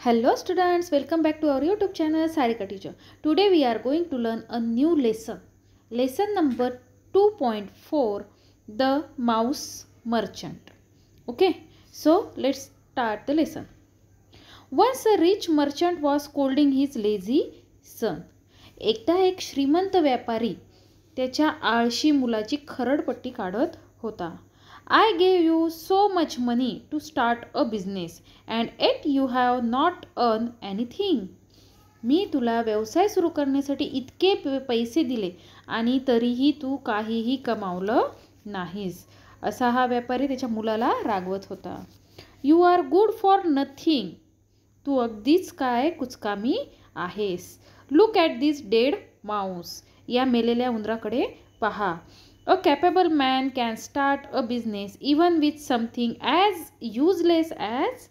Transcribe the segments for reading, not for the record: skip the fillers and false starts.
Hello students, welcome back to our YouTube channel Sarika Teacher. Today we are going to learn a new lesson. Lesson number 2.4, The Mouse Merchant. Okay, so let's start the lesson. Once a rich merchant was scolding his lazy son. एकदा एक श्रीमंत व्यापारी त्याच्या आळशी मुलाची खरडपट्टी काढत होता. I gave you so much money to start a business and yet you have not earned anything. मी तुला व्यवसाय सुरू करण्यासाठी इतके पैसे दिले आणि तरीही तू काहीही कमावलं नाहीस. असा हा व्यापारी त्याच्या मुलाला रागवत होता. You are good for nothing. तू अगदीच काय कुचकामी आहेस. Look at this dead mouse. या मेलेल्या उंदराकडे पहा. A capable man can start a business even with something as useless as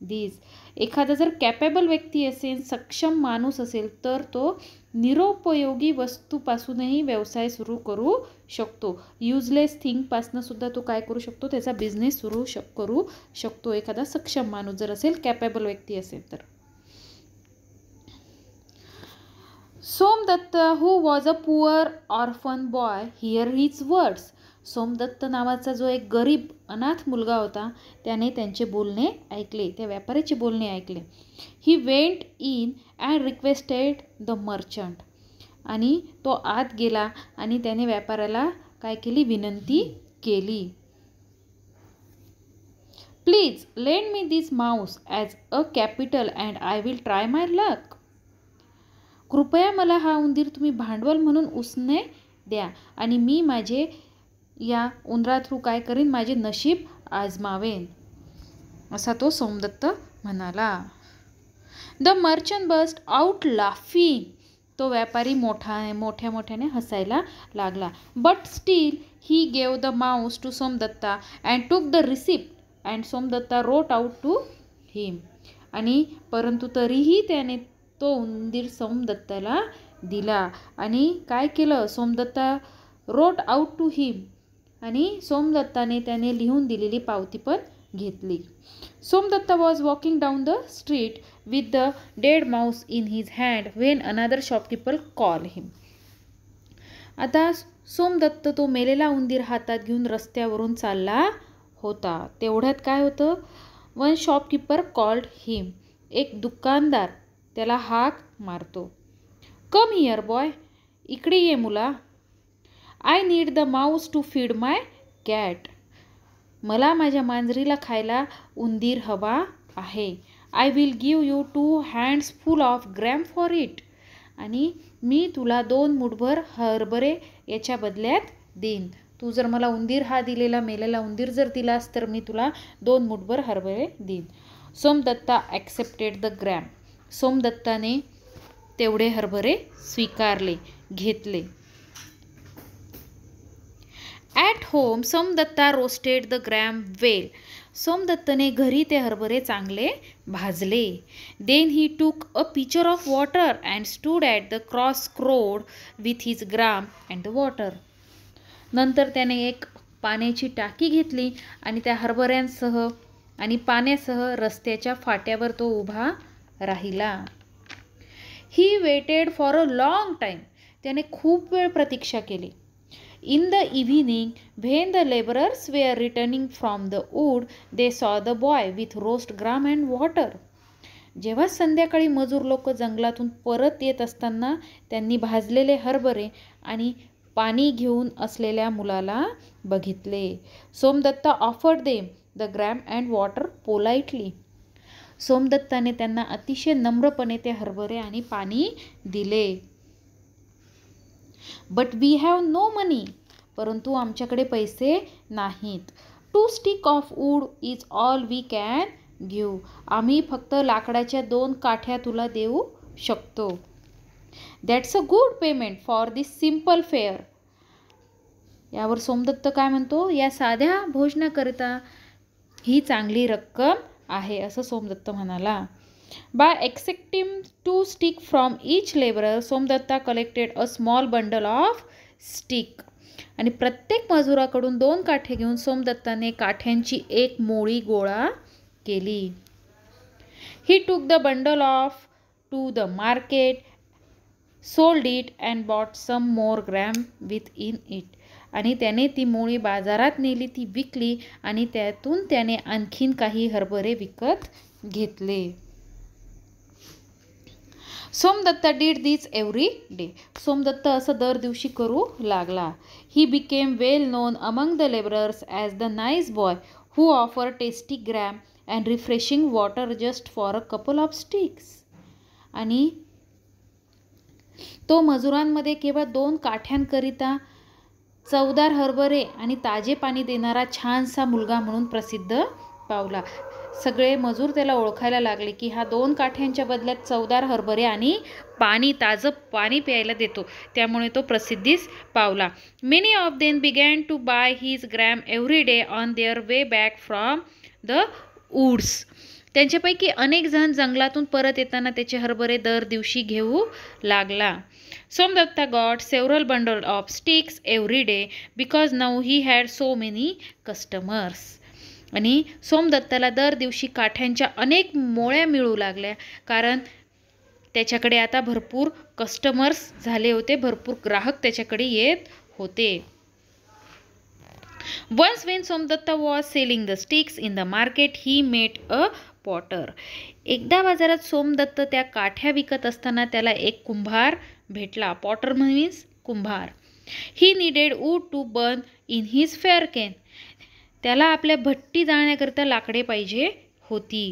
this. एखादा जर कॅपेबल व्यक्ती असेल, सक्षम माणूस असेल, तर तो निरुपयोगी वस्तूपासूनही व्यवसाय सुरू करू शकतो. युजलेस थिंगपासून सुद्धा तो काय करू शकतो, त्याचा बिझनेस सुरू करू शकतो. एखादा सक्षम माणूस जर असेल, कॅपेबल व्यक्ती असेल तर. Somdatt who was a poor orphan boy heard his words. Somdatt नावाचा जो एक गरीब अनाथ मुलगा होता, त्याने त्यांचे बोलणे ऐकले, त्या व्यापाऱ्याचे बोलणे ऐकले. He went in and requested the merchant. आणि तो आत गेला आणि त्याने व्यापाऱ्याला काय केली, विनंती केली. Please lend me this mouse as a capital and I will try my luck. कृपया मला हा उंदीर तुम्ही भांडवल म्हणून उसने द्या आणि मी माझे या उंदरा थ्रू काय करीन, माझे नशीब आजमावेन, असा तो सोमदत्त म्हणाला. The merchant burst out laughing. तो व्यापारी मोठ्याने हसायला लागला. But still he gave the mouse to Somdatta and took the receipt and Somdatta wrote out to him. आणि परंतु तरीही त्याने तो उंदीर सोमदत्ताला दिला आणि काय केलं, Somdatta wrote out to him आणि सोमदत्ताने त्याने लिहून दिलेली पावती पण घेतली. Somdatta was walking down the street with the dead mouse in his hand when another shopkeeper call him. आता सोमदत्त तो मेलेला उंदीर हातात घेऊन रस्त्यावरून चालला होता. तेवढ्यात काय होतं, वन शॉपकीपर कॉल्ड हिम. एक दुकानदार त्याला हाक मारतो. Come here boy. इकडे ये मुला. I need the mouse to feed my cat. मला माझ्या मांजरीला खायला उंदीर हवा आहे. I will give you 2 hands full of gram for it. आणि मी तुला 2 मुठभर हरभरे याच्या बदल्यात देईन. तू जर मला उंदीर हा दिलेला मेलेला उंदीर जर दिलास तर मी तुला 2 मुठभर हरभरे देईन. Somdatta accepted the gram. सोमदत्ताने तेवढे हरभरे स्वीकारले, घेतले. At home Somdatta roasted the gram well. सोमदत्तने घरी ते हरभरे चांगले भाजले. Then he took a pitcher of water and stood at the cross road with his gram and the water. नंतर त्याने एक पाण्याची टाकी घेतली आणि त्या हरभऱ्यांसह आणि पाण्यासह रस्त्याच्या फाट्यावर तो उभा राहिला. He waited for a long time. त्याने खूप वेळ प्रतीक्षा केली. In the evening when the labourers were returning from the wood they saw the boy with roast gram and water. जेव्हा संध्याकाळी मजूर लोक जंगलातून परत येत असताना त्यांनी भाजलेले हरभरे आणि पाणी घेऊन असलेल्या मुलाला बघितले. Somdatta offered them the gram and water politely. सोमदत्ताने त्यांना अतिशय नम्रपणे ते हरभरे आणि पाणी दिले. But we have no money. परंतु आमच्याकडे पैसे नाहीत. 2 sticks of wood is all we can give. आम्ही फक्त लाकडाच्या 2 काठ्या तुला देऊ शकतो. That's a good payment for this simple fare. यावर सोमदत्त काय म्हणतो, या साध्या भोजनाकरिता ही चांगली रक्कम आहे, असं सोमदत्त म्हणाला. Bye accepting 2 sticks from each labourer Somdatta collected a small bundle of stick. आणि प्रत्येक मजुराकडून 2 काठे घेऊन सोमदत्ताने काठ्यांची एक मोळी गोळा केली. He took the bundle off to the market, sold it and bought some more gram within it. आणि त्याने ती मोळी बाजारात नेली, ती विकली आणि त्यातून त्याने आणखीन काही हरभरे विकत घेतले. Somdatta did this every day. Somdatt असं दर दिवशी करू लागला. He became well known among the laborers as the nice boy who offered tasty gram and refreshing water just for a couple of sticks. आणि तो मजुरांमध्ये केवळ 2 काठ्यांकरिता चवदार हरभरे आणि ताजे पाणी देणारा छानसा मुलगा म्हणून प्रसिद्ध पावला. सगळे मजूर त्याला ओळखायला लागले की हा 2 काठ्यांच्या बदल्यात चवदार हरभरे आणि ताजं पाणी प्यायला देतो, त्यामुळे तो प्रसिद्धीस पावला. Many of them began to buy his gram every day on their way back from the woods. त्यांच्यापैकी अनेक जण जंगलातून परत येताना त्याचे हरभरे दर दिवशी घेऊ लागला. Somdatta got several bundle of sticks every day because now he had so many customers. आणि सोमदत्ताला दर दिवशी काठ्यांच्या अनेक मोळ्या मिळू लागल्या, कारण त्याच्याकडे आता भरपूर कस्टमर्स झाले होते, भरपूर ग्राहक त्याच्याकडे येत होते. Once when Somdatta was selling the sticks in the market, he met a potter. एकदा बाजारात सोमदत्त त्या काठ्या विकत असताना त्याला एक कुंभार भेटला. Potter means Kumbhar. He needed wood to burn in his fire can. त्याला आपल्या भट्टी जाळण्याकरिता लाकडे पाहिजे होती.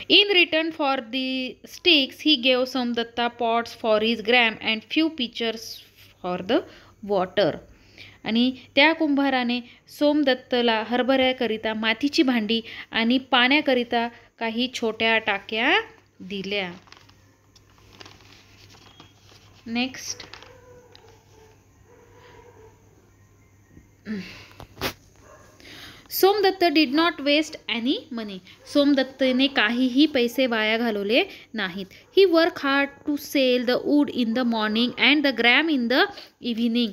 In return for the sticks, he gave Somdatta pots for his gram and few pitchers for the water. आणि त्या कुंभाराने सोमदत्तला हरभऱ्याकरिता मातीची भांडी आणि पाण्याकरिता काही छोट्या टाक्या दिल्या. Next, Somdatta did not waste any money. सोमदत्तने काहीही पैसे वाया घालवले नाहीत. He work hard to sell the wood in the morning and the gram in the evening.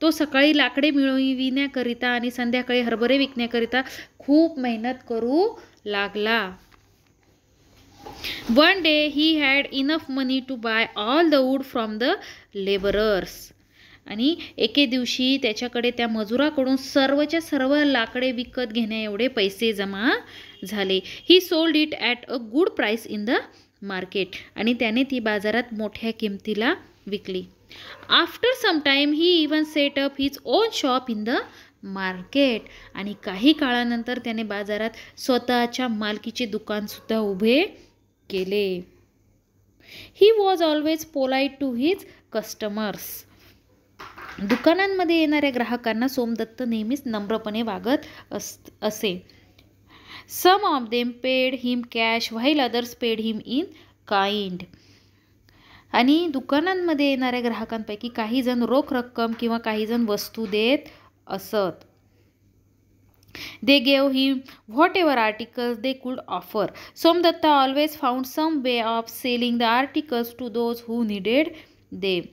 तो सकाळी लाकडे मिळविण्याकरिता आणि संध्याकाळी हरभरे विकण्याकरिता खूप मेहनत करू लागला. One day he had enough money to buy all the wood from the laborers. आणि एके दिवशी त्याच्याकडे त्या मजुराकडून सर्वच्या सर्व लाकडे विकत घेण्या एवढे पैसे जमा झाले. He sold it at a good price in the market. आणि त्याने ती बाजारात मोठ्या किमतीला विकली. After some time he even set up his own shop in the market. आणि काही काळानंतर त्याने बाजारात स्वतःच्या मालकीचे दुकान सुद्धा उभे केले. He was always polite to his customers. दुकानांमध्ये येणाऱ्या ग्राहकांना सोमदत्त नेहमीच नम्रपणे वागत असे. Some of them paid him cash while others paid him in kind. आणि दुकानांमध्ये येणाऱ्या ग्राहकांपैकी काही जण रोख रक्कम किंवा काही जण वस्तू देत असत. They gave him whatever articles they could offer. Somdatta always found some way of selling the articles to those who needed them.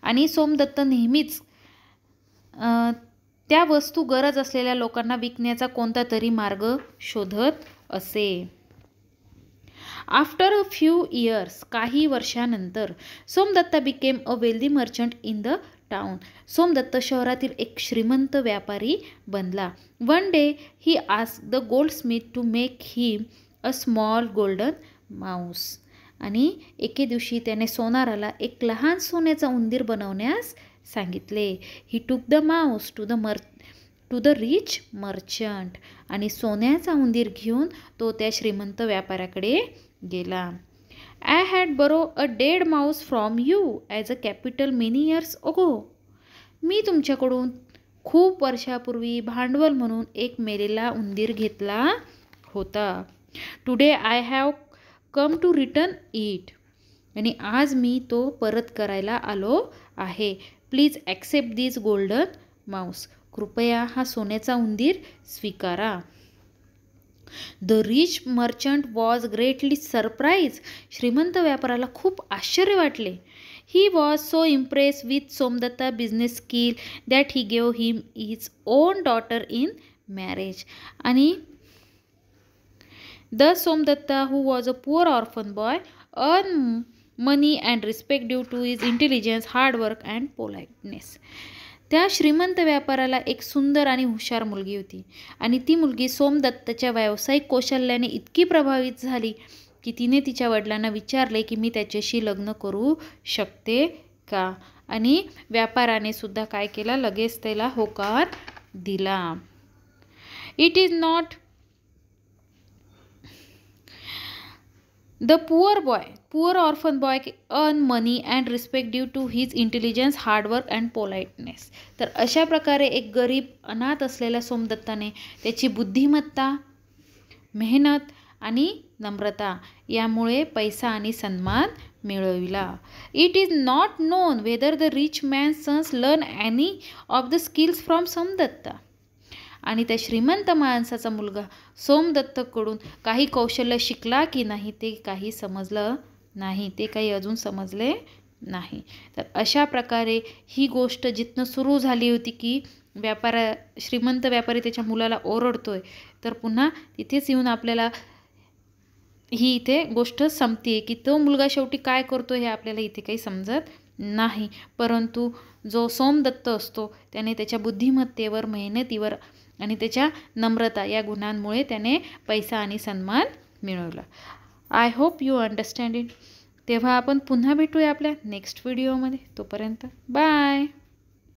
आणि सोमदत्त नेहमीच त्या वस्तू गरज असलेल्या लोकांना विकण्याचा कोणता तरी मार्ग शोधत असे. आफ्टर अ फ्यू इयर्स, काही वर्षानंतर, Somdatta became a wealthy merchant in the town. Somdatta शहरातील एक श्रीमंत व्यापारी बनला. One day he asked the goldsmith to make him a small golden mouse. आणि एके दिवशी त्याने सोनाराला एक लहान सोन्याचा उंदीर बनवण्यास सांगितले. He took the mouse to the rich merchant. आणि सोन्याचा उंदीर घेऊन तो त्या श्रीमंत व्यापाऱ्याकडे गेला. I had borrow a dead mouse from you as a capital many years ago. मी तुमच्याकडून खूप वर्षापूर्वी भांडवल म्हणून एक मेलेला उंदीर घेतला होता. Today I have come to return it. आणि आज मी तो परत करायला आलो आहे. Please accept this golden mouse. कृपया हा सोन्याचा उंदीर स्वीकारा. The rich merchant was greatly surprise. श्रीमंत व्यापाराला खूप आश्चर्य वाटले. He was so impress with Somdatta business skill that he gave him his own daughter in marriage. आणि Thus Somdatta, who was a poor orphan boy, earned money and respect due to his intelligence, hard work and politeness. त्या श्रीमंत व्यापाराला एक सुंदर आणि हुशार मुलगी होती आणि ती मुलगी सोमदत्तच्या व्यावसायिक कौशल्याने इतकी प्रभावित झाली की तिने तिच्या वडिलांना विचारले की मी त्याच्याशी लग्न करू शकते का, आणि व्यापाराने सुद्धा काय केला, लगेच त्याला होकार दिला. It is not The poor orphan boy earn money and respect due to his intelligence, hard work and politeness. तर अशा प्रकारे एक गरीब अनाथ असलेल्या सोमदत्ताने त्याची बुद्धिमत्ता, मेहनत आणि नम्रता यामुळे पैसा आणि सन्मान मिळविला. It is not known whether the rich man's sons learn any of the skills from Somdatta. आणि त्या श्रीमंत माणसाचा मुलगा सोमदत्तकडून काही कौशल्य शिकला की नाही ते काही समजलं नाही, ते काही अजून समजले नाही. तर अशा प्रकारे ही गोष्ट जिथनं सुरू झाली होती की श्रीमंत व्यापारी त्याच्या मुलाला ओरडतोय, तर पुन्हा तिथेच येऊन आपल्याला ही इथे गोष्ट संपते की तो मुलगा शेवटी काय करतो हे आपल्याला इथे काही समजत नाही. परंतु जो सोमदत्त असतो त्याने त्याच्या बुद्धिमत्तेवर, मेहनतीवर आणि त्याच्या नम्रता या गुणांमुळे त्याने पैसा आणि सन्मान मिळवला. I hope you understand it. तेव्हा आपण पुन्हा भेटूया आपल्या नेक्स्ट व्हिडिओमध्ये. तोपर्यंत बाय.